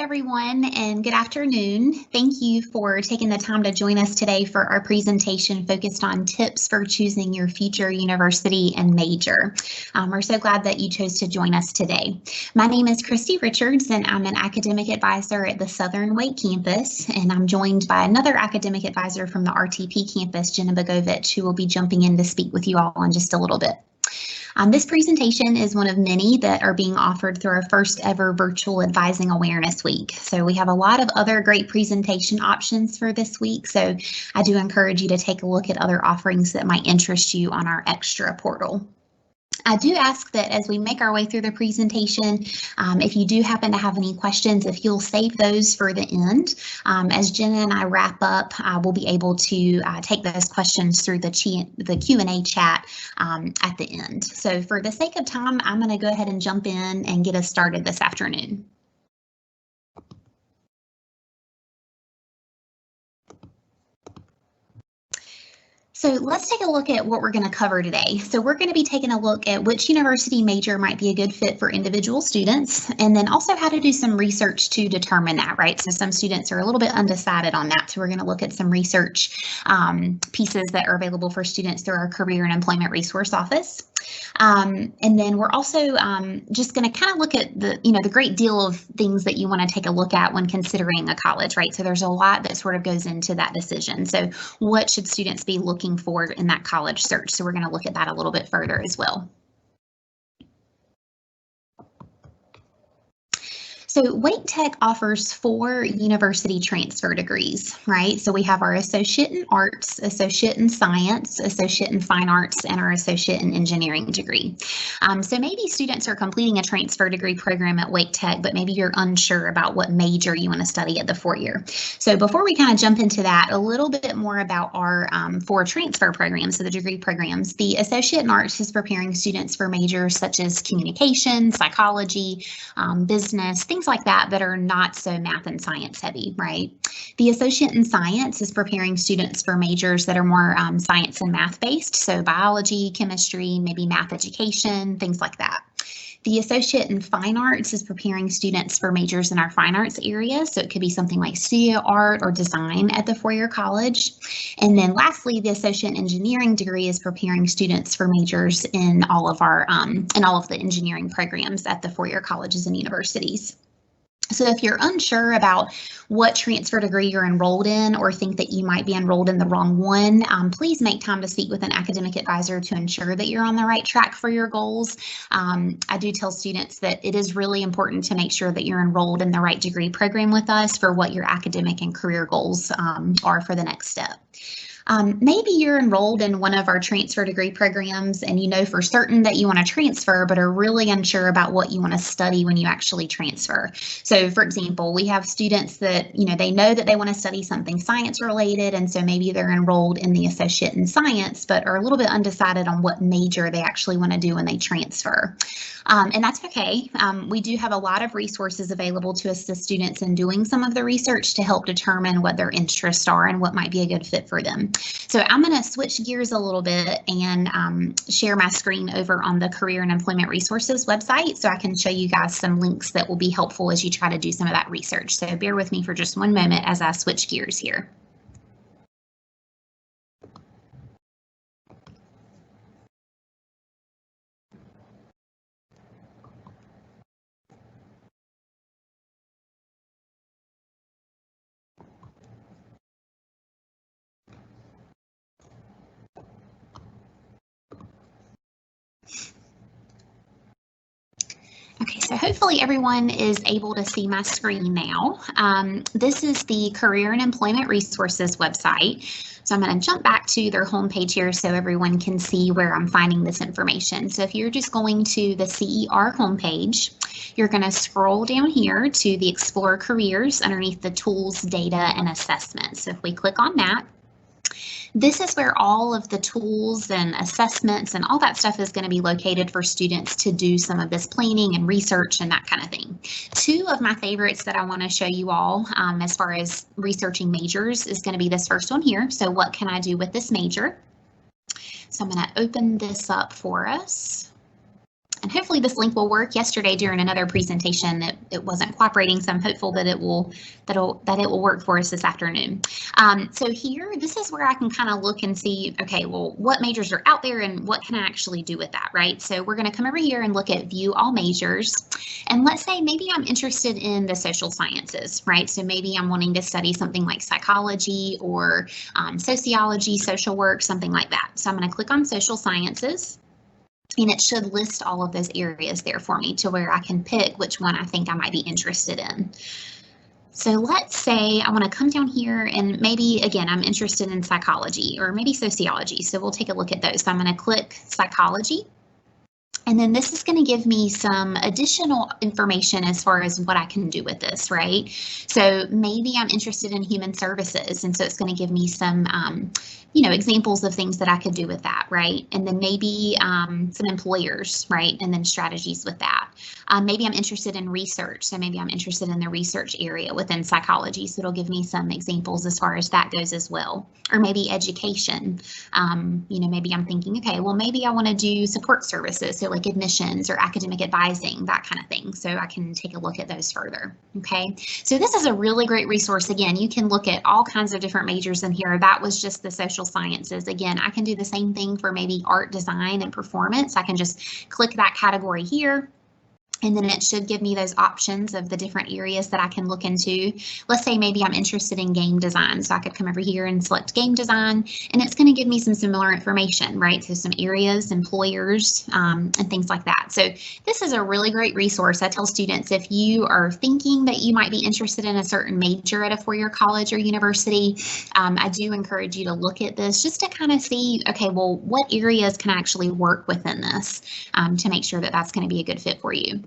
everyone, and good afternoon. Thank you for taking the time to join us today for our presentation focused on tips for choosing your future university and major. We're so glad that you chose to join us today. My name is Christie Richards, and I'm an academic advisor at the Southern Wake campus, and I'm joined by another academic advisor from the RTP campus, Jena Bogovich, who will be jumping in to speak with you all in just a little bit. This presentation is one of many that are being offered through our first ever virtual Advising Awareness Week. So we have a lot of other great presentation options for this week. So I do encourage you to take a look at other offerings that might interest you on our extra portal. I do ask that as we make our way through the presentation, if you do happen to have any questions, if you'll save those for the end. As Jenna and I wrap up, we'll be able to take those questions through the Q&A chat at the end. So for the sake of time, I'm going to go ahead and jump in and get us started this afternoon. So let's take a look at what we're going to cover today. So we're going to be taking a look at which university major might be a good fit for individual students, and then also how to do some research to determine that, right? So some students are a little bit undecided on that. So we're going to look at some research pieces that are available for students through our Career and Employment Resource Office. And then we're also just going to kind of look at the great deal of things that you want to take a look at when considering a college, right? So there's a lot that sort of goes into that decision. So what should students be looking for in that college search? So we're going to look at that a little bit further as well. So Wake Tech offers 4 university transfer degrees, right? So we have our Associate in Arts, Associate in Science, Associate in Fine Arts, and our Associate in Engineering degree. So maybe students are completing a transfer degree program at Wake Tech, but maybe you're unsure about what major you want to study at the 4-year. So before we kind of jump into that, a little bit more about our 4 transfer programs, so the degree programs. The Associate in Arts is preparing students for majors such as communication, psychology, business, things like that are not so math and science heavy, right? The Associate in Science is preparing students for majors that are more science and math based, so biology, chemistry, maybe math education, things like that. The Associate in Fine Arts is preparing students for majors in our fine arts area, so it could be something like studio art or design at the 4-year college. And then lastly, the Associate in Engineering degree is preparing students for majors in all of the engineering programs at the 4-year colleges and universities. So if you're unsure about what transfer degree you're enrolled in or think that you might be enrolled in the wrong one, please make time to speak with an academic advisor to ensure that you're on the right track for your goals. I do tell students that it is really important to make sure that you're enrolled in the right degree program with us for what your academic and career goals are for the next step. Maybe you're enrolled in one of our transfer degree programs and you know for certain that you want to transfer, but are really unsure about what you want to study when you actually transfer. So for example, we have students that, they know that they want to study something science related, and so maybe they're enrolled in the Associate in Science, but are a little bit undecided on what major they actually want to do when they transfer. And that's okay. We do have a lot of resources available to assist students in doing some of the research to help determine what their interests are and what might be a good fit for them. So I'm going to switch gears a little bit and share my screen over on the Career and Employment Resources website so I can show you guys some links that will be helpful as you try to do some of that research. So bear with me for just one moment as I switch gears here. Okay, so hopefully everyone is able to see my screen now. This is the Career and Employment Resources website. So I'm going to jump back to their homepage here so everyone can see where I'm finding this information. So if you're just going to the CER homepage, you're going to scroll down here to the Explore Careers underneath the Tools, Data, and Assessments. So if we click on that, this is where all of the tools and assessments and all that stuff is going to be located for students to do some of this planning and research and that kind of thing. 2 of my favorites that I want to show you all as far as researching majors is going to be this first one here. So what can I do with this major? So I'm going to open this up for us. And hopefully this link will work. Yesterday during another presentation, it wasn't cooperating, so I'm hopeful that it will work for us this afternoon. So here, this is where I can kind of look and see, okay, well, what majors are out there and what can I actually do with that, right? So we're going to come over here and look at view all majors. And let's say maybe I'm interested in the social sciences, right? So maybe I'm wanting to study something like psychology or sociology, social work, something like that. So I'm going to click on social sciences. And it should list all of those areas there for me to where I can pick which one I think I might be interested in. So let's say I want to come down here and maybe, again, I'm interested in psychology or maybe sociology. So we'll take a look at those. So I'm going to click psychology. And then this is going to give me some additional information as far as what I can do with this, right? So maybe I'm interested in human services. And so it's going to give me some, examples of things that I could do with that, right? And then maybe some employers, right? And then strategies with that. Maybe I'm interested in research. So maybe I'm interested in the research area within psychology. So it'll give me some examples as far as that goes as well. Or maybe education. Maybe I'm thinking, okay, well, maybe I want to do support services. So like admissions or academic advising, that kind of thing. So I can take a look at those further. Okay, so this is a really great resource. Again, you can look at all kinds of different majors in here. That was just the social sciences. Again, I can do the same thing for maybe art, design, and performance. I can just click that category here. And then it should give me those options of the different areas that I can look into. Let's say maybe I'm interested in game design. So I could come over here and select game design, and it's going to give me some similar information, right? So some areas, employers, and things like that. So this is a really great resource. I tell students, if you are thinking that you might be interested in a certain major at a four-year college or university, I do encourage you to look at this just to kind of see, okay, well, what areas can I actually work within this to make sure that that's going to be a good fit for you.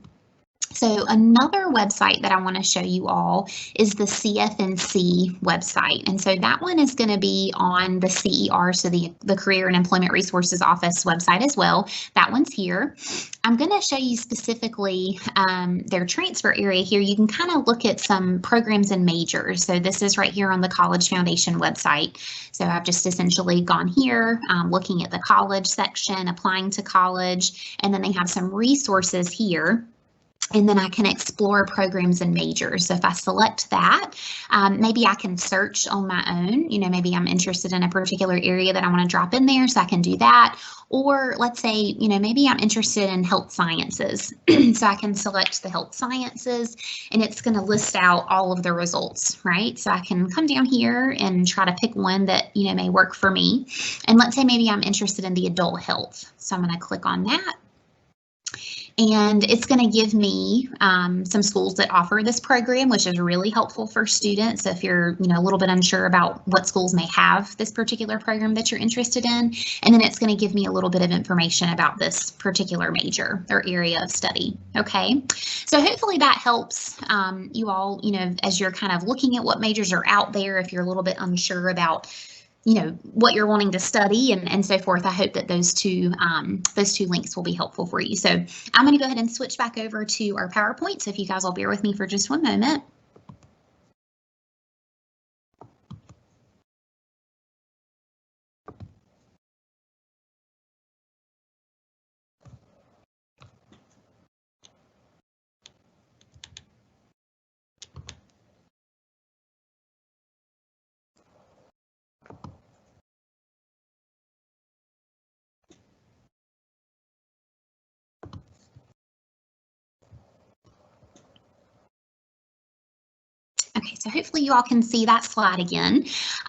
So another website that I want to show you all is the CFNC website. And so that one is going to be on the CER, so the Career and Employment Resources Office website as well. That one's here. I'm going to show you specifically their transfer area here. You can kind of look at some programs and majors. So this is right here on the College Foundation website. So I've just essentially gone here, looking at the college section, applying to college, and then they have some resources here. And then I can explore programs and majors. So if I select that, maybe I can search on my own. Maybe I'm interested in a particular area that I want to drop in there, so I can do that. Or let's say, maybe I'm interested in health sciences. So I can select the health sciences, and it's going to list out all of the results, right? So I can come down here and try to pick one that, may work for me. And let's say maybe I'm interested in the adult health. So I'm going to click on that. And it's going to give me some schools that offer this program, which is really helpful for students. So if you're, a little bit unsure about what schools may have this particular program that you're interested in, and then it's going to give me a little bit of information about this particular major or area of study. Okay, so hopefully that helps you all, as you're kind of looking at what majors are out there. If you're a little bit unsure about what you're wanting to study and so forth, I hope that those two links will be helpful for you. So I'm going to go ahead and switch back over to our PowerPoint. So if you guys will bear with me for just one moment. Okay, so hopefully you all can see that slide again.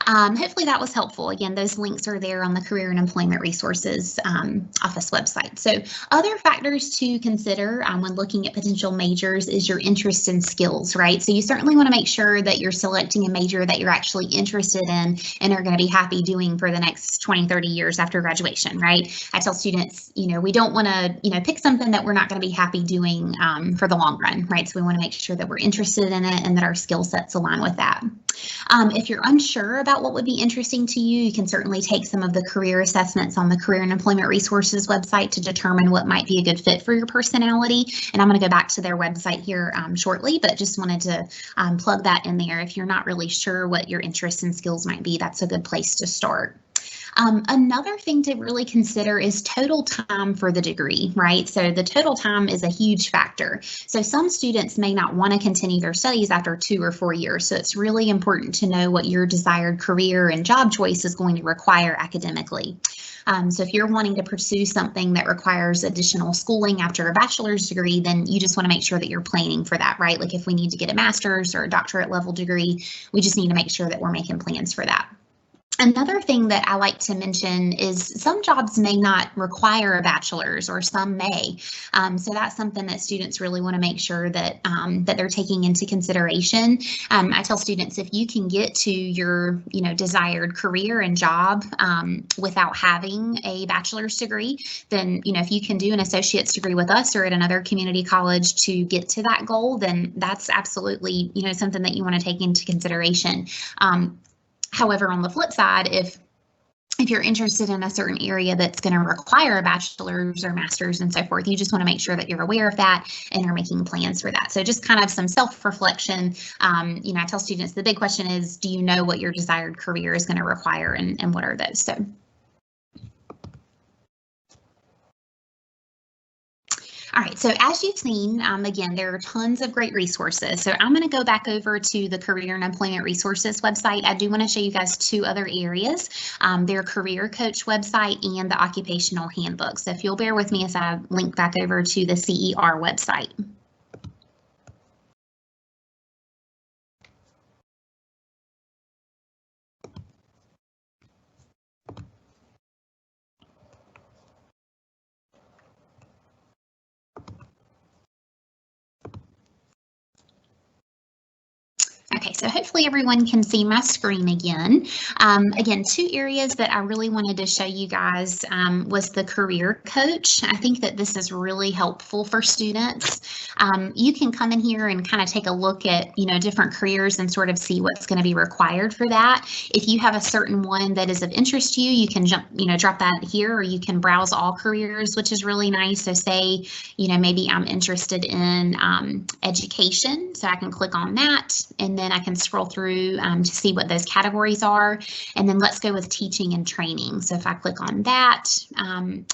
Hopefully that was helpful. Again, those links are there on the Career and Employment Resources Office website. So other factors to consider when looking at potential majors is your interest and skills, right? So you certainly want to make sure that you're selecting a major that you're actually interested in and are going to be happy doing for the next 20, 30 years after graduation, right? I tell students, we don't want to, pick something that we're not going to be happy doing for the long run, right? So we want to make sure that we're interested in it and that our skill sets align with that. If you're unsure about what would be interesting to you, you can certainly take some of the career assessments on the Career and Employment Resources website to determine what might be a good fit for your personality. And I'm going to go back to their website here shortly, but just wanted to plug that in there. If you're not really sure what your interests and skills might be, that's a good place to start. Another thing to really consider is total time for the degree, right? So the total time is a huge factor. So some students may not want to continue their studies after 2 or 4 years. So it's really important to know what your desired career and job choice is going to require academically. So if you're wanting to pursue something that requires additional schooling after a bachelor's degree, then you just want to make sure that you're planning for that, right? Like if we need to get a master's or a doctorate level degree, we just need to make sure that we're making plans for that. Another thing that I like to mention is some jobs may not require a bachelor's, or some may. So that's something that students really want to make sure that that they're taking into consideration. I tell students, if you can get to your desired career and job without having a bachelor's degree, then if you can do an associate's degree with us or at another community college to get to that goal, then that's absolutely something that you want to take into consideration. However, on the flip side, if you're interested in a certain area that's going to require a bachelor's or master's and so forth, you just want to make sure that you're aware of that and are making plans for that. So just kind of some self-reflection. I tell students the big question is, do you know what your desired career is going to require, and what are those? So. All right, so as you've seen, again, there are tons of great resources. So I'm going to go back over to the Career and Employment Resources website. I do want to show you guys 2 other areas, their Career Coach website and the Occupational Handbook. So if you'll bear with me as I link back over to the CER website. Okay, so hopefully everyone can see my screen again. Again, 2 areas that I really wanted to show you guys was the Career Coach. I think that this is really helpful for students. You can come in here and kind of take a look at, different careers and sort of see what's going to be required for that. If you have a certain one that is of interest to you, you can drop that here, or you can browse all careers, which is really nice. So say, maybe I'm interested in education, so I can click on that, and then I can scroll through to see what those categories are. And then let's go with teaching and training. So if I click on that,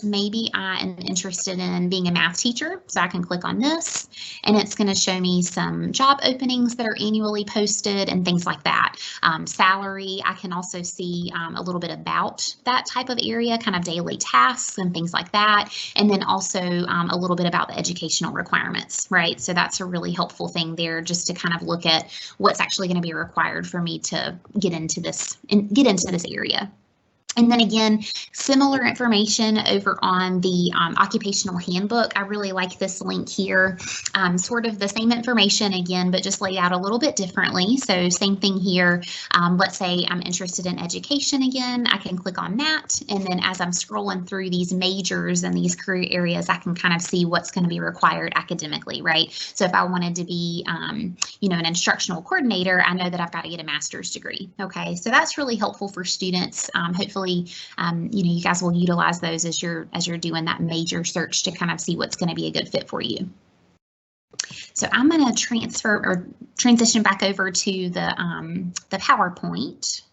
maybe I am interested in being a math teacher. So I can click on this, and it's going to show me some job openings that are annually posted and things like that. Salary, I can also see a little bit about that type of area, kind of daily tasks and things like that. And then also a little bit about the educational requirements, right? So that's a really helpful thing there, just to kind of look at what's actually going to be required for me to get into this area. And then again, similar information over on the occupational handbook. I really like this link here. Sort of the same information again, but just laid out a little bit differently. So same thing here. Let's say I'm interested in education again. I can click on that. And then as I'm scrolling through these majors and these career areas, I can kind of see what's going to be required academically, right? So if I wanted to be, an instructional coordinator, I know that I've got to get a master's degree. Okay, so that's really helpful for students. Hopefully, you guys will utilize those as you're doing that major search to kind of see what's going to be a good fit for you. So I'm going to transition back over to the PowerPoint.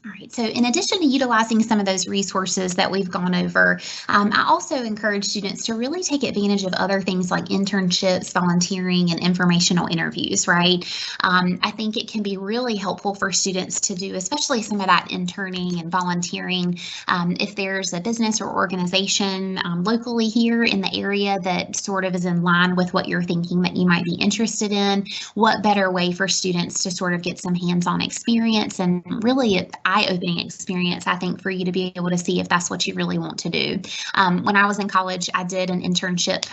All right, so in addition to utilizing some of those resources that we've gone over, I also encourage students to really take advantage of other things like internships, volunteering, and informational interviews, right? I think it can be really helpful for students to do, especially some of that interning and volunteering. If there's a business or organization locally here in the area that sort of is in line with what you're thinking that you might be interested in, what better way for students to sort of get some hands-on experience and really eye-opening experience, I think, for you to be able to see if that's what you really want to do. When I was in college, I did an internship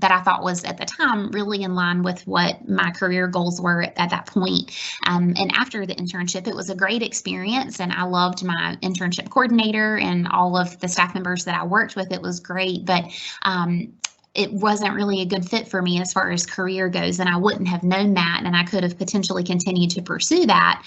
that I thought was at the time really in line with what my career goals were at that point. And after the internship, it was a great experience, and I loved my internship coordinator and all of the staff members that I worked with. It was great, but it wasn't really a good fit for me as far as career goes, and I wouldn't have known that, and I could have potentially continued to pursue that,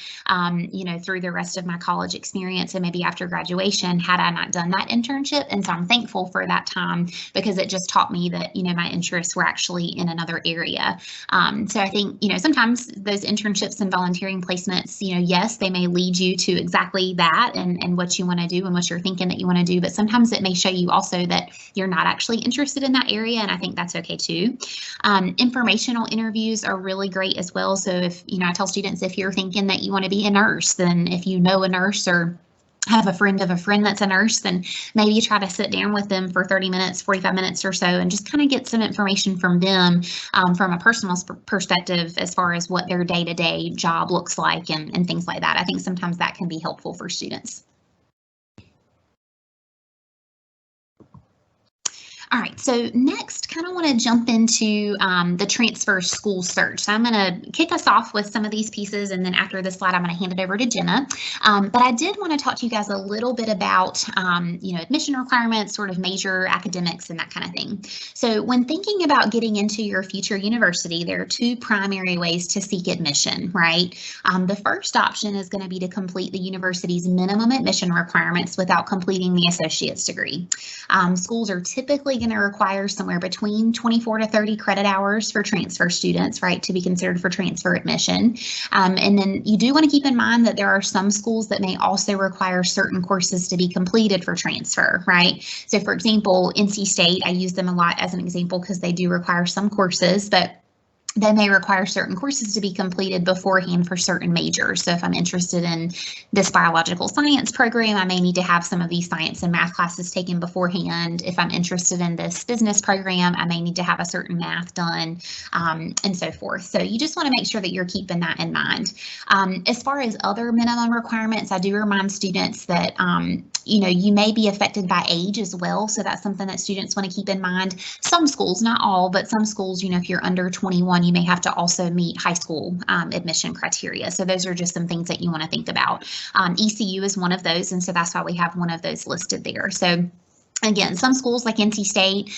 through the rest of my college experience and maybe after graduation had I not done that internship. And so I'm thankful for that time because it just taught me that, my interests were actually in another area. So I think, sometimes those internships and volunteering placements, yes, they may lead you to exactly that and what you want to do and what you're thinking that you want to do, but sometimes it may show you also that you're not actually interested in that area, and I think that's okay too. Informational interviews are really great as well. So if, I tell students, if you're thinking that you want to be a nurse, then if you know a nurse or have a friend of a friend that's a nurse, then maybe you try to sit down with them for 30 minutes, 45 minutes or so, and just kind of get some information from them from a personal perspective as far as what their day-to-day job looks like and things like that. I think sometimes that can be helpful for students. All right, so next, kind of want to jump into the transfer school search. So I'm going to kick us off with some of these pieces, and then after this slide, I'm going to hand it over to Jena. But I did want to talk to you guys a little bit about, admission requirements, sort of major academics and that kind of thing. So when thinking about getting into your future university, there are two primary ways to seek admission, right? The first option is going to be to complete the university's minimum admission requirements without completing the associate's degree. Schools are typically going to require somewhere between 24 to 30 credit hours for transfer students, right, to be considered for transfer admission. And then you do want to keep in mind that there are some schools that may also require certain courses to be completed for transfer, right? So for example, NC State, I use them a lot as an example because they do require some courses, but they may require certain courses to be completed beforehand for certain majors. So if I'm interested in this biological science program, I may need to have some of these science and math classes taken beforehand. If I'm interested in this business program, I may need to have a certain math done, and so forth. So you just want to make sure that you're keeping that in mind. As far as other minimum requirements, I do remind students that you may be affected by age as well. So that's something that students want to keep in mind. Some schools, not all, but some schools, if you're under 21, you may have to also meet high school admission criteria. So those are just some things that you want to think about. ECU is one of those, and so that's why we have one of those listed there. So again, some schools like NC State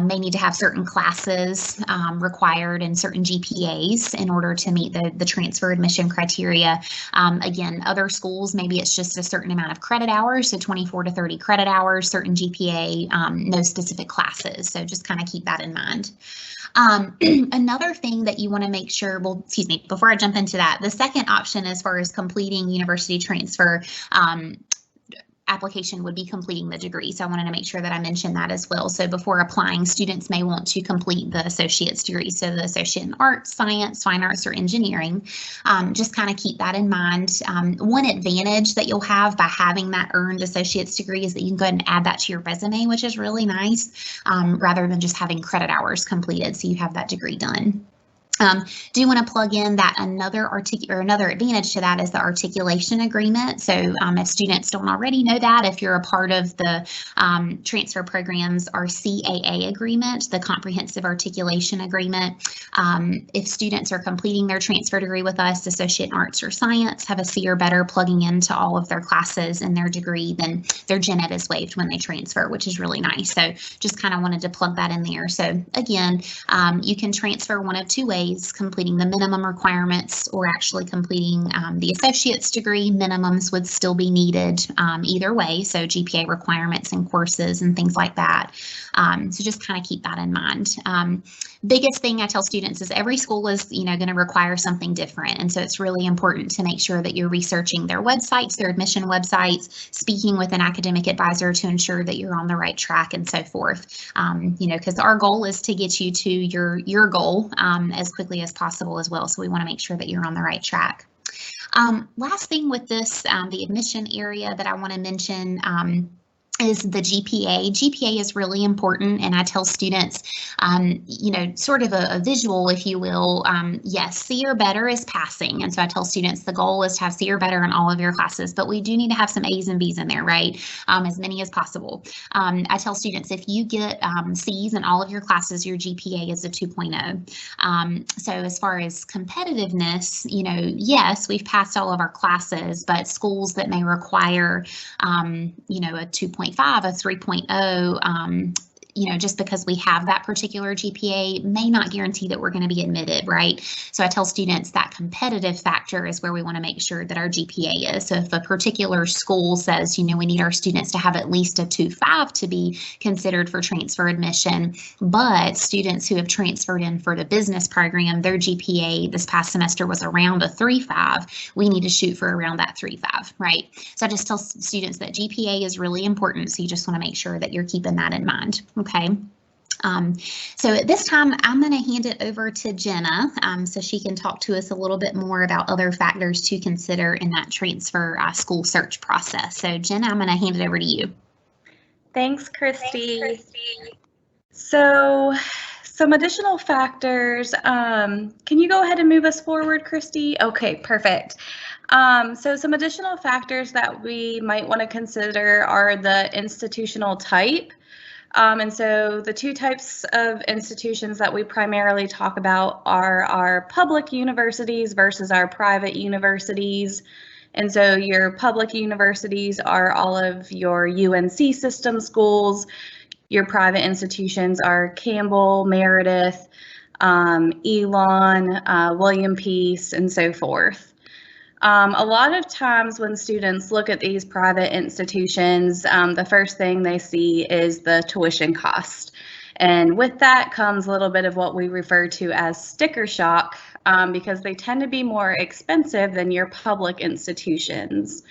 may need to have certain classes required and certain GPAs in order to meet the transfer admission criteria. Again, other schools, maybe it's just a certain amount of credit hours, so 24 to 30 credit hours, certain GPA, no specific classes. So just kind of keep that in mind. Another thing that you want to make sure, before I jump into that, the second option as far as completing university transfer application would be completing the degree. So I wanted to make sure that I mentioned that as well. So before applying, students may want to complete the associate's degree. So the associate in arts, science, fine arts, or engineering. Just kind of keep that in mind. One advantage that you'll have by having that earned associate's degree is that you can go ahead and add that to your resume, which is really nice, rather than just having credit hours completed. So you have that degree done. Do want to plug in that another advantage to that is the articulation agreement. So if students don't already know that, if you're a part of the transfer programs, our CAA agreement, the Comprehensive Articulation Agreement, if students are completing their transfer degree with us, associate in arts or science, have a C or better plugging into all of their classes in their degree, then their gen ed is waived when they transfer, which is really nice. So just kind of wanted to plug that in there. So again, you can transfer one of two ways: completing the minimum requirements or actually completing the associate's degree. Minimums would still be needed either way, so GPA requirements and courses and things like that. So just kind of keep that in mind. Biggest thing I tell students is every school is going to require something different, and so it's really important to make sure that you're researching their websites, their admission websites, speaking with an academic advisor to ensure that you're on the right track and so forth. Because our goal is to get you to your goal as quickly as possible as well. So we want to make sure that you're on the right track. Last thing with this, the admission area that I want to mention is the GPA. GPA is really important, and I tell students, sort of a visual, if you will. Yes, C or better is passing, and so I tell students the goal is to have C or better in all of your classes, but we do need to have some A's and B's in there, right? As many as possible. I tell students if you get C's in all of your classes, your GPA is a 2.0. So as far as competitiveness, yes, we've passed all of our classes, but schools that may require, a 2.5, a 3.0, just because we have that particular GPA may not guarantee that we're going to be admitted, right? So I tell students that competitive factor is where we want to make sure that our GPA is. So if a particular school says, we need our students to have at least a 2.5 to be considered for transfer admission, but students who have transferred in for the business program, their GPA this past semester was around a 3.5, we need to shoot for around that 3.5, right? So I just tell students that GPA is really important, so you just want to make sure that you're keeping that in mind, okay? So at this time, I'm going to hand it over to Jena so she can talk to us a little bit more about other factors to consider in that transfer school search process. So Jena, I'm going to hand it over to you. Thanks, Christy. So some additional factors. Can you go ahead and move us forward, Christy? Okay, perfect. So some additional factors that we might want to consider are the institutional type. And so the two types of institutions that we primarily talk about are our public universities versus our private universities. And so your public universities are all of your UNC system schools. Your private institutions are Campbell, Meredith, Elon, William Peace, and so forth. A lot of times when students look at these private institutions, the first thing they see is the tuition cost. And with that comes a little bit of what we refer to as sticker shock, because they tend to be more expensive than your public institutions.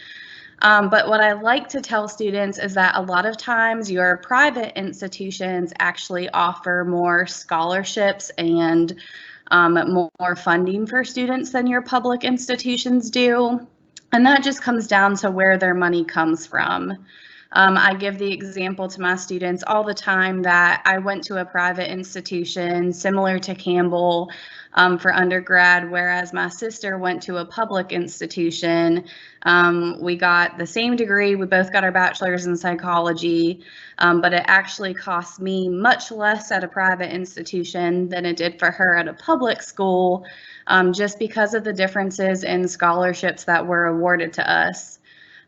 But what I like to tell students is that a lot of times your private institutions actually offer more scholarships and more funding for students than your public institutions do. And that just comes down to where their money comes from. I give the example to my students all the time that I went to a private institution similar to Campbell for undergrad, whereas my sister went to a public institution. We got the same degree, we both got our bachelor's in psychology, but it actually cost me much less at a private institution than it did for her at a public school, just because of the differences in scholarships that were awarded to us.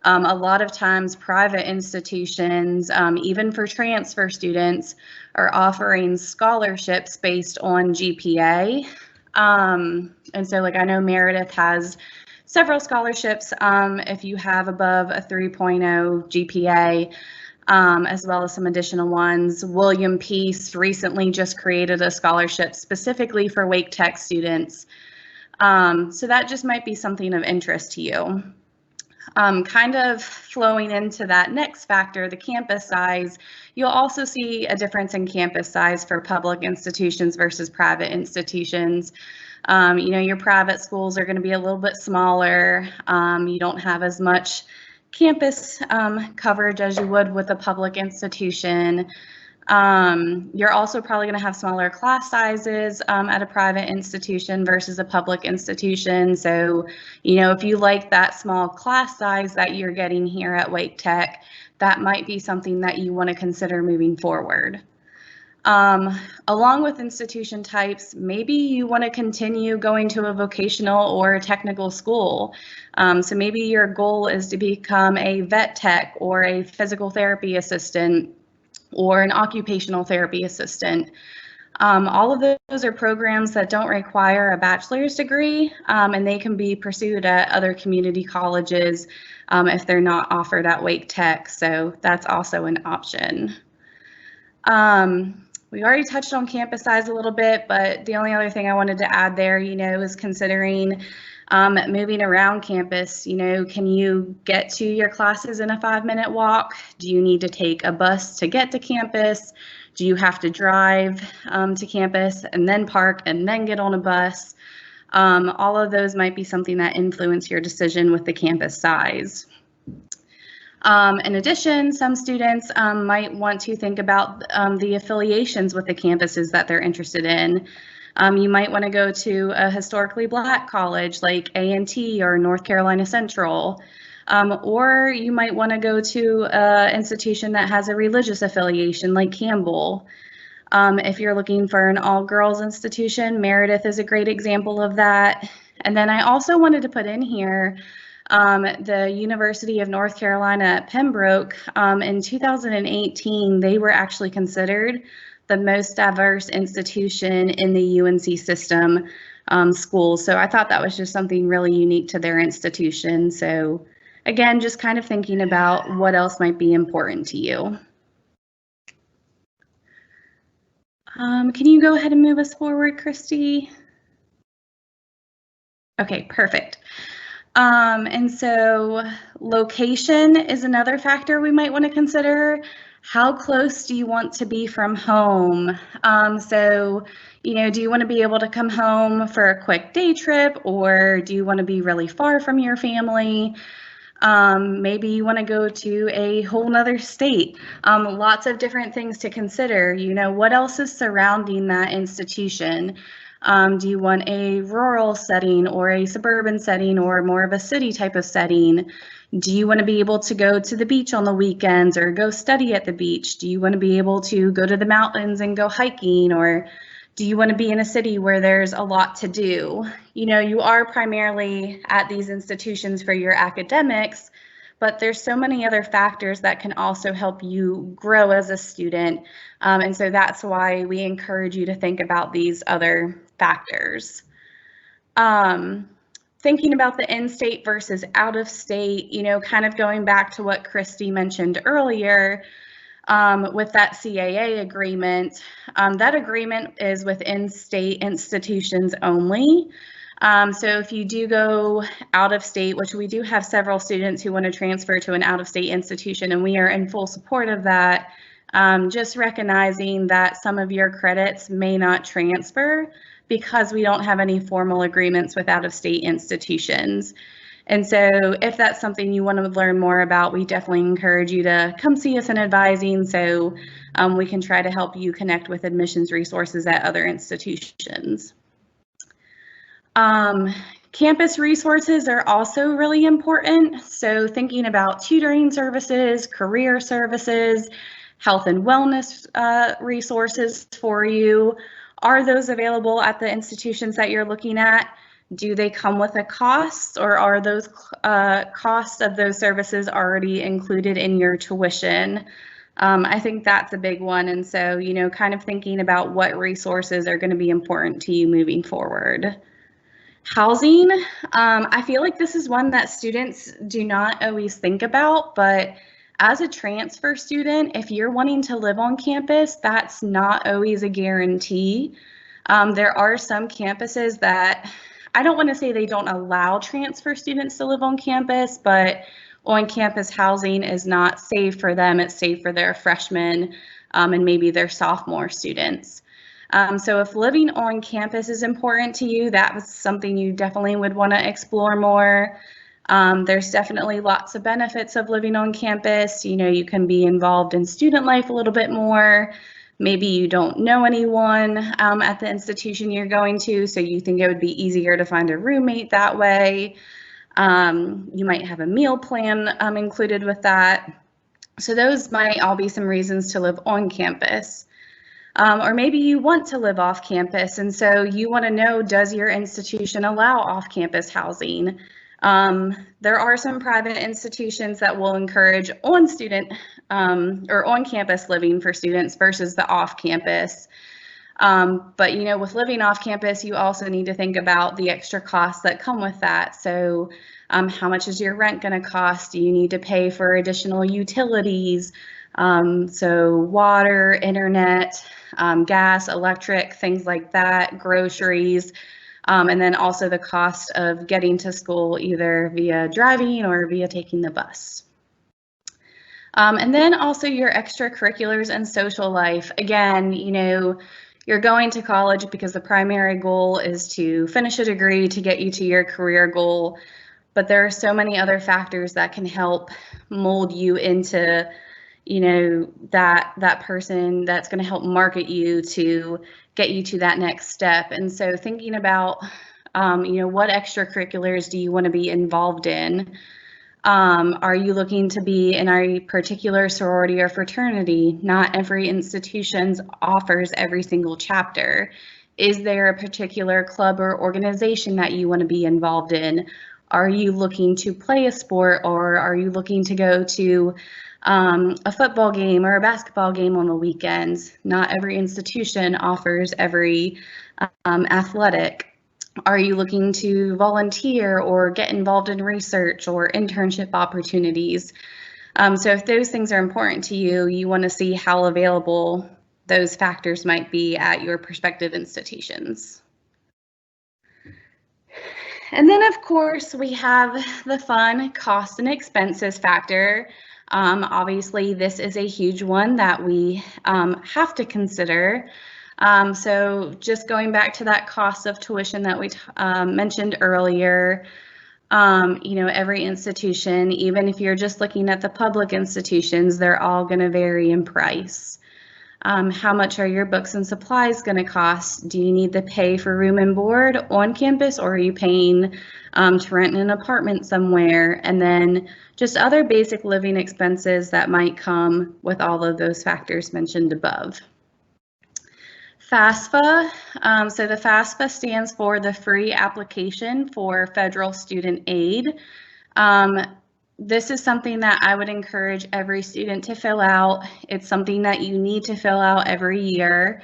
A lot of times private institutions, even for transfer students, are offering scholarships based on GPA. And so I know Meredith has several scholarships if you have above a 3.0 GPA, as well as some additional ones. William Peace recently just created a scholarship specifically for Wake Tech students. So that just might be something of interest to you. Kind of flowing into that next factor, the campus size, you'll also see a difference in campus size for public institutions versus private institutions. Your private schools are going to be a little bit smaller. You don't have as much campus coverage as you would with a public institution. You're also probably going to have smaller class sizes at a private institution versus a public institution. So, if you like that small class size that you're getting here at Wake Tech, that might be something that you want to consider moving forward. Along with institution types, maybe you want to continue going to a vocational or a technical school. So maybe your goal is to become a vet tech or a physical therapy assistant or an occupational therapy assistant. All of those are programs that don't require a bachelor's degree, and they can be pursued at other community colleges if they're not offered at Wake Tech, so that's also an option. We already touched on campus size a little bit, but the only other thing I wanted to add there, is considering moving around campus. Can you get to your classes in a 5-minute walk? Do you need to take a bus to get to campus? Do you have to drive to campus and then park and then get on a bus? All of those might be something that influence your decision with the campus size. In addition, some students might want to think about the affiliations with the campuses that they're interested in. You might want to go to a historically Black college like A&T or North Carolina Central, or you might want to go to an institution that has a religious affiliation like Campbell. If you're looking for an all-girls institution, Meredith is a great example of that. And then I also wanted to put in here, The University of North Carolina at Pembroke, in 2018, they were actually considered the most diverse institution in the UNC system schools. So I thought that was just something really unique to their institution. So again, just kind of thinking about what else might be important to you. Can you go ahead and move us forward, Christie? Okay, perfect. And so location is another factor we might want to consider. How close do you want to be from home? So, do you want to be able to come home for a quick day trip, or do you want to be really far from your family? Maybe you want to go to a whole nother state. Lots of different things to consider. What else is surrounding that institution? Do you want a rural setting or a suburban setting or more of a city type of setting? Do you want to be able to go to the beach on the weekends or go study at the beach? Do you want to be able to go to the mountains and go hiking, or do you want to be in a city where there's a lot to do? You are primarily at these institutions for your academics, but there's so many other factors that can also help you grow as a student. And so that's why we encourage you to think about these other factors. Thinking about the in-state versus out-of-state, kind of going back to what Christie mentioned earlier, with that CAA agreement, that agreement is with in-state institutions only. So if you do go out of state, which we do have several students who want to transfer to an out-of-state institution, and we are in full support of that, just recognizing that some of your credits may not transfer because we don't have any formal agreements with out-of-state institutions. And so if that's something you want to learn more about, we definitely encourage you to come see us in advising so we can try to help you connect with admissions resources at other institutions. Campus resources are also really important. So thinking about tutoring services, career services, health and wellness resources for you. Are those available at the institutions that you're looking at? Do they come with a cost, or are those costs of those services already included in your tuition? I think that's a big one. And so, kind of thinking about what resources are going to be important to you moving forward. Housing, I feel like this is one that students do not always think about, but as a transfer student, if you're wanting to live on campus, that's not always a guarantee. There are some campuses that, I don't want to say they don't allow transfer students to live on campus, but on-campus housing is not safe for them. It's safe for their freshmen and maybe their sophomore students. So if living on campus is important to you, that was something you definitely would want to explore more. There's definitely lots of benefits of living on campus. You can be involved in student life a little bit more. Maybe you don't know anyone at the institution you're going to, so you think it would be easier to find a roommate that way. You might have a meal plan included with that. So those might all be some reasons to live on campus. Or maybe you want to live off campus, and so you want to know, does your institution allow off-campus housing? There are some private institutions that will encourage on-student or on-campus living for students versus the off-campus. But with living off campus, you also need to think about the extra costs that come with that. So how much is your rent going to cost? Do you need to pay for additional utilities? So water, internet, gas, electric, things like that, groceries, and then also the cost of getting to school either via driving or via taking the bus. And then also your extracurriculars and social life. Again, you're going to college because the primary goal is to finish a degree to get you to your career goal, but there are so many other factors that can help mold you into that person that's going to help market you to get you to that next step. And so thinking about, what extracurriculars do you want to be involved in? Are you looking to be in a particular sorority or fraternity? Not every institution offers every single chapter. Is there a particular club or organization that you want to be involved in? Are you looking to play a sport, or are you looking to go to a football game or a basketball game on the weekends? Not every institution offers every athletic. Are you looking to volunteer or get involved in research or internship opportunities? So if those things are important to you, you want to see how available those factors might be at your prospective institutions. And then, of course, we have the fun cost and expenses factor. Obviously, this is a huge one that we have to consider. So just going back to that cost of tuition that we mentioned earlier, every institution, even if you're just looking at the public institutions, they're all going to vary in price. How much are your books and supplies going to cost? Do you need to pay for room and board on campus, or are you paying to rent an apartment somewhere? And then just other basic living expenses that might come with all of those factors mentioned above. FAFSA, so the FAFSA stands for the Free Application for Federal Student Aid. This is something that I would encourage every student to fill out. It's something that you need to fill out every year.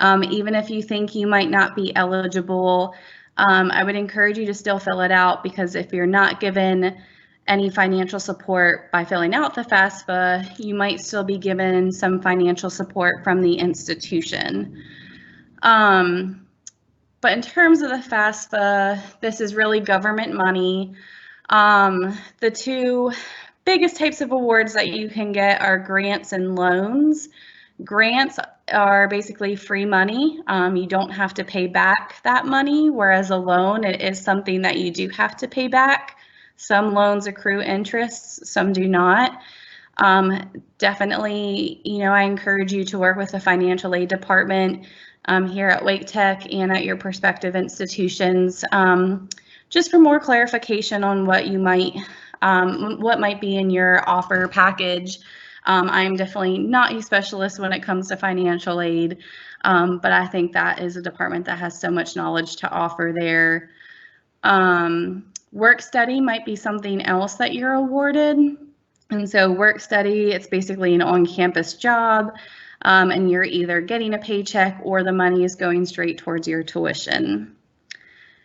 Even if you think you might not be eligible, I would encourage you to still fill it out, because if you're not given any financial support by filling out the FAFSA, you might still be given some financial support from the institution. But in terms of the FAFSA, this is really government money. The two biggest types of awards that you can get are grants and loans. Grants are basically free money. You don't have to pay back that money, whereas a loan, it is something that you do have to pay back. Some loans accrue interest, some do not. Definitely, I encourage you to work with the financial aid department here at Wake Tech and at your prospective institutions, just for more clarification on what might be in your offer package. I'm definitely not a specialist when it comes to financial aid, but I think that is a department that has so much knowledge to offer there. Work study might be something else that you're awarded. And so work study, it's basically an on-campus job, and you're either getting a paycheck or the money is going straight towards your tuition.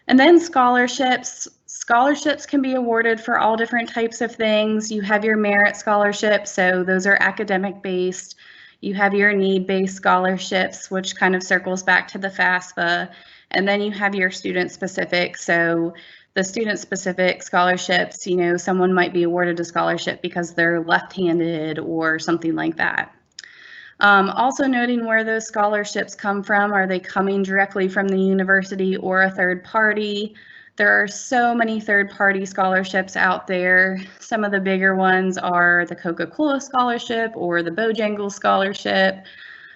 And then scholarships. Scholarships can be awarded for all different types of things. You have your merit scholarships, so those are academic based. You have your need-based scholarships, which kind of circles back to the FAFSA. And then you have your student-specific. So the student-specific scholarships, someone might be awarded a scholarship because they're left-handed or something like that. Also noting where those scholarships come from. Are they coming directly from the university or a third party? There are so many third-party scholarships out there. Some of the bigger ones are the Coca-Cola scholarship or the Bojangles scholarship.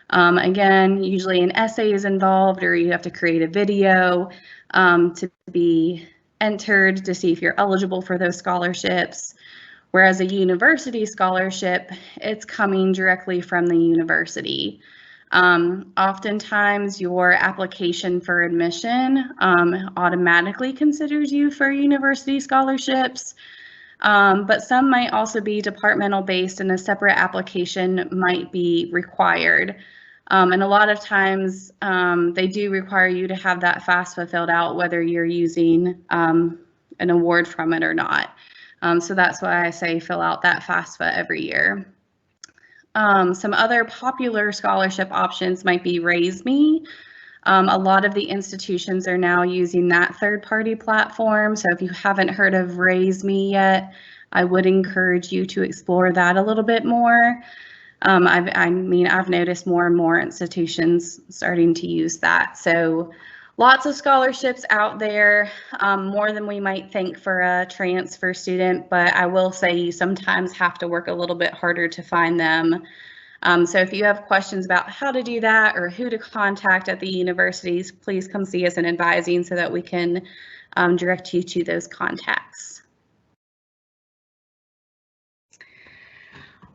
Again, usually an essay is involved, or you have to create a video to be entered to see if you're eligible for those scholarships. Whereas a university scholarship, it's coming directly from the university. Oftentimes your application for admission automatically considers you for university scholarships, but some might also be departmental based, and a separate application might be required. And a lot of times they do require you to have that FAFSA filled out, whether you're using an award from it or not. So that's why I say fill out that FAFSA every year. Some other popular scholarship options might be Raise Me. A lot of the institutions are now using that third-party platform. So if you haven't heard of Raise Me yet, I would encourage you to explore that a little bit more. I've noticed more and more institutions starting to use that. So lots of scholarships out there, more than we might think for a transfer student, but I will say you sometimes have to work a little bit harder to find them. So if you have questions about how to do that or who to contact at the universities, please come see us in advising so that we can direct you to those contacts.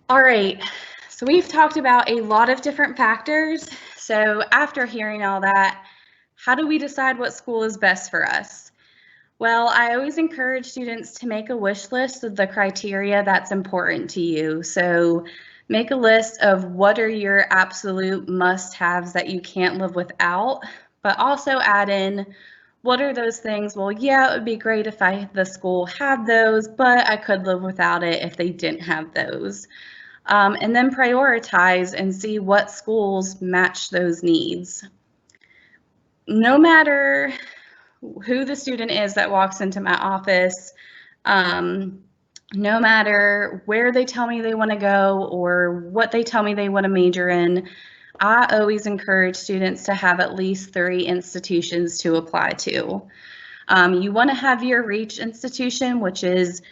All right, so we've talked about a lot of different factors. So after hearing all that, how do we decide what school is best for us? Well, I always encourage students to make a wish list of the criteria that's important to you. So make a list of what are your absolute must-haves that you can't live without, but also add in what are those things. Well, yeah, it would be great if the school had those, but I could live without it if they didn't have those. And then prioritize and see what schools match those needs. No matter who the student is that walks into my office, no matter where they tell me they want to go or what they tell me they want to major in, I always encourage students to have at least 3 institutions to apply to. You want to have your REACH institution, which is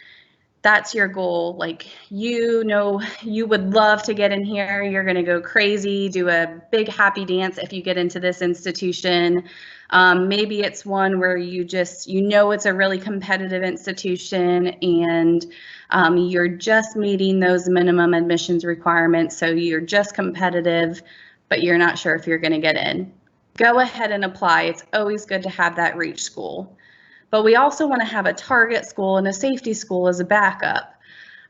that's your goal. Like, you know, you would love to get in here. You're going to go crazy, do a big happy dance if you get into this institution. Maybe it's one where you know it's a really competitive institution and you're just meeting those minimum admissions requirements. So you're just competitive, but you're not sure if you're going to get in. Go ahead and apply. It's always good to have that REACH school. But we also want to have a target school and a safety school as a backup.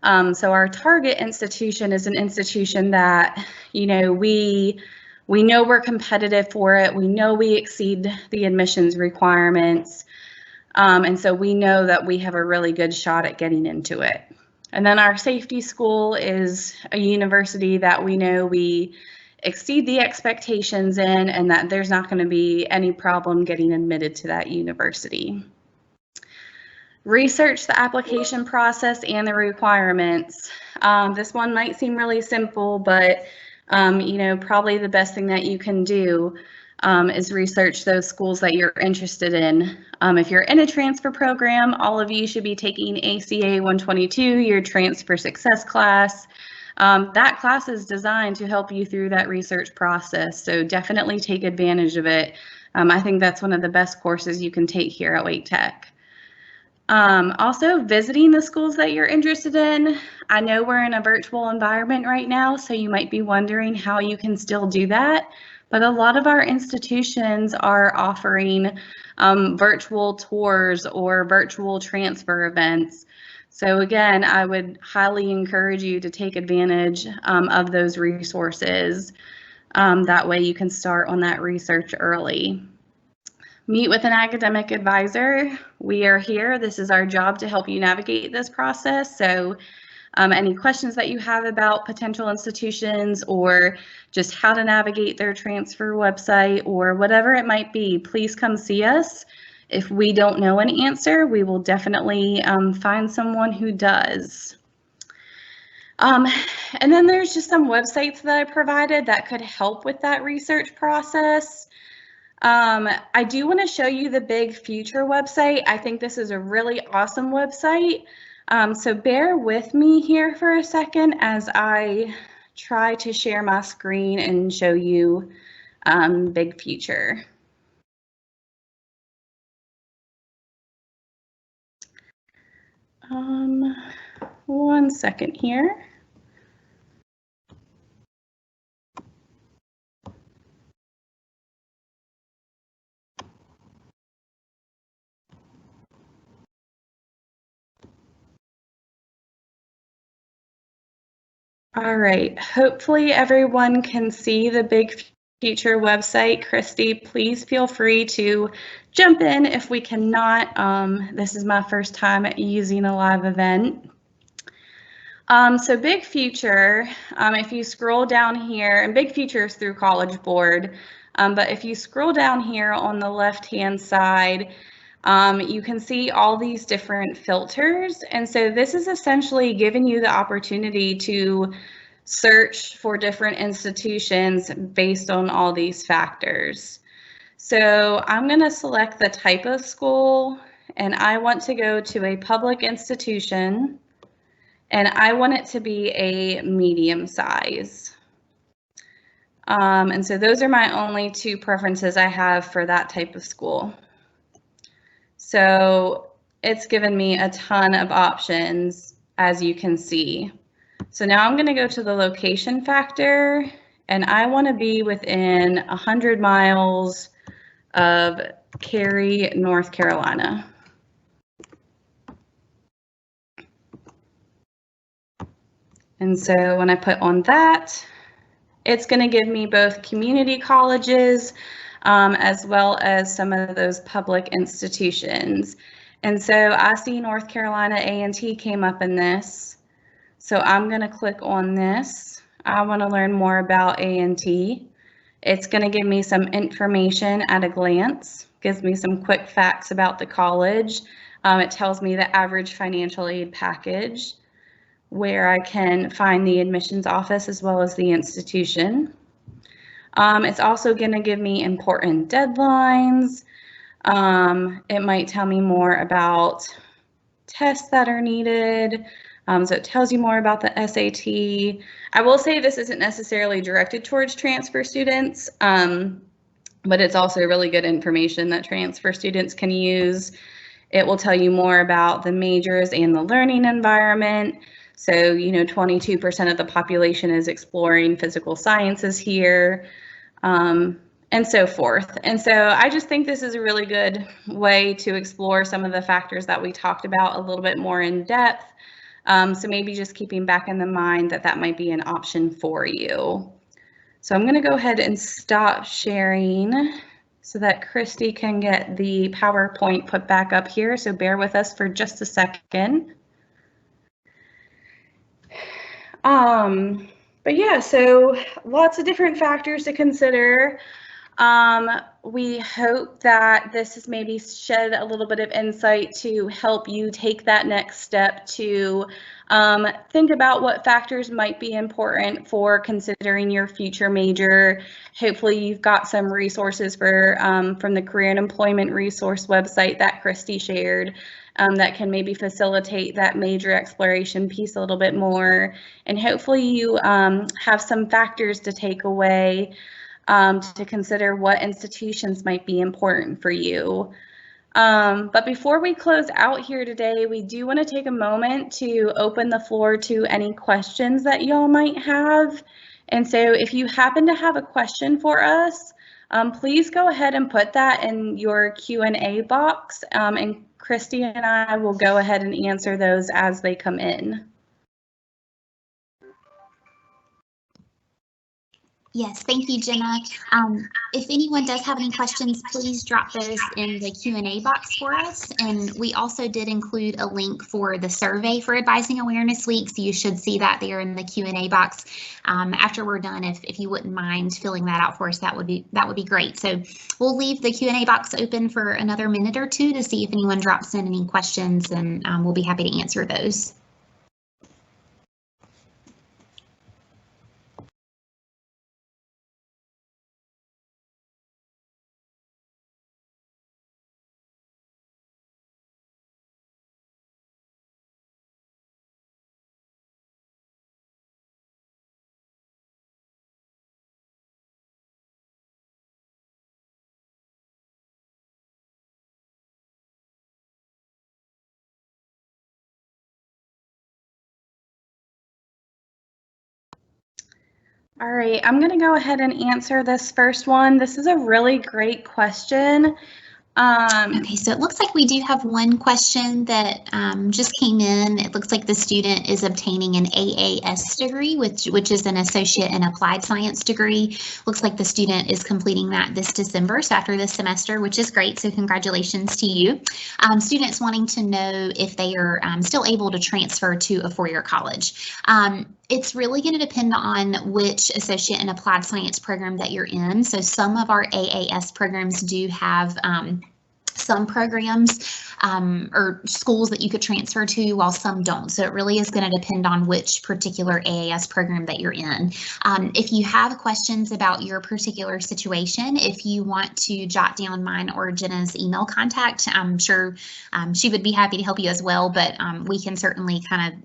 So our target institution is an institution that, you know, we know we're competitive for it. We know we exceed the admissions requirements. And so we know that we have a really good shot at getting into it. And then our safety school is a university that we know we exceed the expectations in and that there's not going to be any problem getting admitted to that university. Research the application process and the requirements. This one might seem really simple, but you know, probably the best thing that you can do is research those schools that you're interested in. If you're in a transfer program, all of you should be taking ACA 122, your transfer success class. That class is designed to help you through that research process, so definitely take advantage of it. I think that's one of the best courses you can take here at Wake Tech. Also, visiting the schools that you're interested in. I know we're in a virtual environment right now, so you might be wondering how you can still do that, but a lot of our institutions are offering virtual tours or virtual transfer events. So again, I would highly encourage you to take advantage of those resources. That way you can start on that research early. Meet with an academic advisor. We are here. This is our job to help you navigate this process. So any questions that you have about potential institutions or just how to navigate their transfer website or whatever it might be, please come see us. If we don't know an answer, we will definitely find someone who does. And then there's just some websites that I provided that could help with that research process. I do want to show you the Big Future website. I think this is a really awesome website. So bear with me here for a second as I try to share my screen and show you Big Future. One second here. All right, hopefully everyone can see the Big Future website. Christie, please feel free to jump in if we cannot. This is my first time using a live event. So Big Future, if you scroll down here, and Big Future is through College Board, but if you scroll down here on the left-hand side, you can see all these different filters. And so this is essentially giving you the opportunity to search for different institutions based on all these factors. So I'm going to select the type of school, and I want to go to a public institution, and I want it to be a medium size. And so those are my only 2 preferences I have for that type of school. So it's given me a ton of options, as you can see. So now I'm going to go to the location factor, and I want to be within 100 miles of Cary, North Carolina. And so when I put on that, it's going to give me both community colleges as well as some of those public institutions. And so I see North Carolina A&T came up in this. So I'm going to click on this. I want to learn more about A&T. It's going to give me some information at a glance, gives me some quick facts about the college. It tells me the average financial aid package, where I can find the admissions office as well as the institution. It's also going to give me important deadlines. It might tell me more about tests that are needed. So it tells you more about the SAT. I will say this isn't necessarily directed towards transfer students, but it's also really good information that transfer students can use. It will tell you more about the majors and the learning environment. So, 22% of the population is exploring physical sciences here, and so forth. And so I just think this is a really good way to explore some of the factors that we talked about a little bit more in depth. So maybe just keeping back in the mind that that might be an option for you. So I'm going to go ahead and stop sharing so that Christy can get the PowerPoint put back up here. So bear with us for just a second. But yeah, so lots of different factors to consider. We hope that this has maybe shed a little bit of insight to help you take that next step to think about what factors might be important for considering your future major. Hopefully you've got some resources for from the Career and Employment Resource website that Christy shared that can maybe facilitate that major exploration piece a little bit more. And hopefully you have some factors to take away to consider what institutions might be important for you. But before we close out here today, we do want to take a moment to open the floor to any questions that y'all might have. And so if you happen to have a question for us, please go ahead and put that in your Q&A box, and Christy and I will go ahead and answer those as they come in. Yes, thank you, Jenna. If anyone does have any questions, please drop those in the Q&A box for us. And we also did include a link for the survey for Advising Awareness Week, so you should see that there in the Q&A box. After we're done, if you wouldn't mind filling that out for us, that would be great. So we'll leave the Q&A box open for another minute or two to see if anyone drops in any questions, and we'll be happy to answer those. All right, I'm going to go ahead and answer this first one. This is a really great question. Okay, so it looks like we do have one question that just came in. It looks like the student is obtaining an AAS degree, which is an Associate in Applied Science degree. Looks like the student is completing that this December, so after this semester, which is great, so congratulations to you. Students wanting to know if they are still able to transfer to a four-year college. It's really going to depend on which Associate in Applied Science program that you're in. So some of our AAS programs do have some programs or schools that you could transfer to, while some don't. So it really is going to depend on which particular AAS program that you're in. If you have questions about your particular situation, if you want to jot down mine or Jenna's email contact, I'm sure she would be happy to help you as well, but we can certainly kind of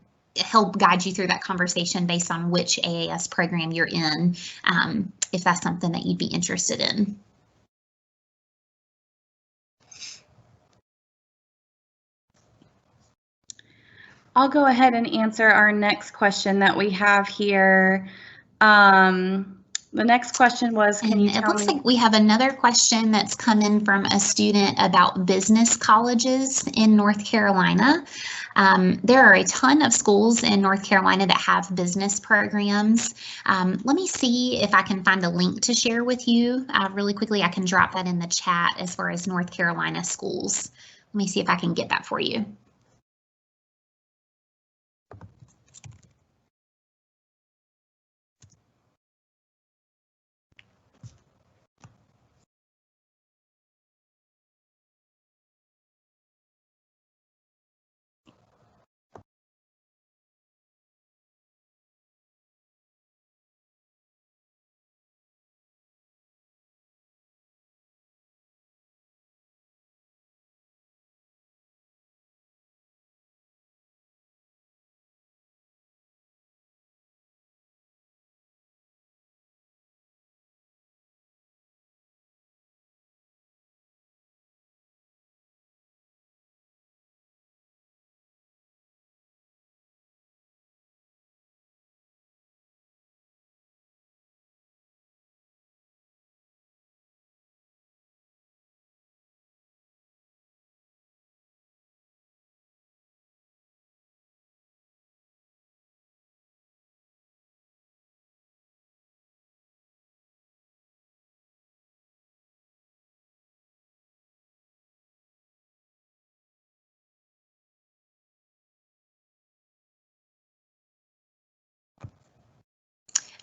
help guide you through that conversation based on which AAS program you're in, if that's something that you'd be interested in. I'll go ahead and answer our next question that we have here. The next question was, can you tell me? It looks like we have another question that's come in from a student about business colleges in North Carolina. There are a ton of schools in North Carolina that have business programs. Let me see if I can find a link to share with you really quickly. I can drop that in the chat as far as North Carolina schools. Let me see if I can get that for you.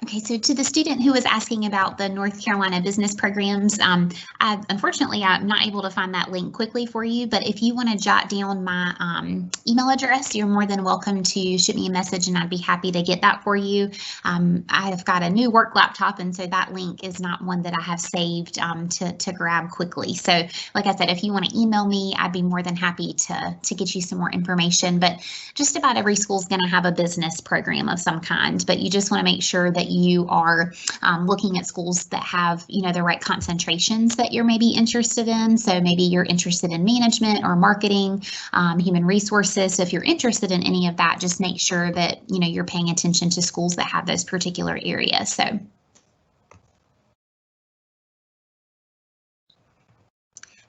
Okay, so to the student who was asking about the North Carolina business programs, unfortunately, I'm not able to find that link quickly for you, but if you want to jot down my email address, you're more than welcome to shoot me a message and I'd be happy to get that for you. I've got a new work laptop, and so that link is not one that I have saved to grab quickly. So like I said, if you want to email me, I'd be more than happy to get you some more information. But just about every school is going to have a business program of some kind, but you just want to make sure that you are looking at schools that have, the right concentrations that you're maybe interested in. So maybe you're interested in management or marketing, human resources. So if you're interested in any of that, just make sure that, you're paying attention to schools that have those particular areas.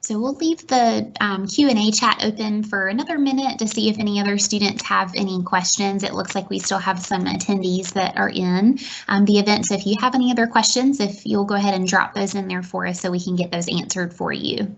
So we'll leave the Q&A chat open for another minute to see if any other students have any questions. It looks like we still have some attendees that are in the event. So if you have any other questions, if you'll go ahead and drop those in there for us so we can get those answered for you.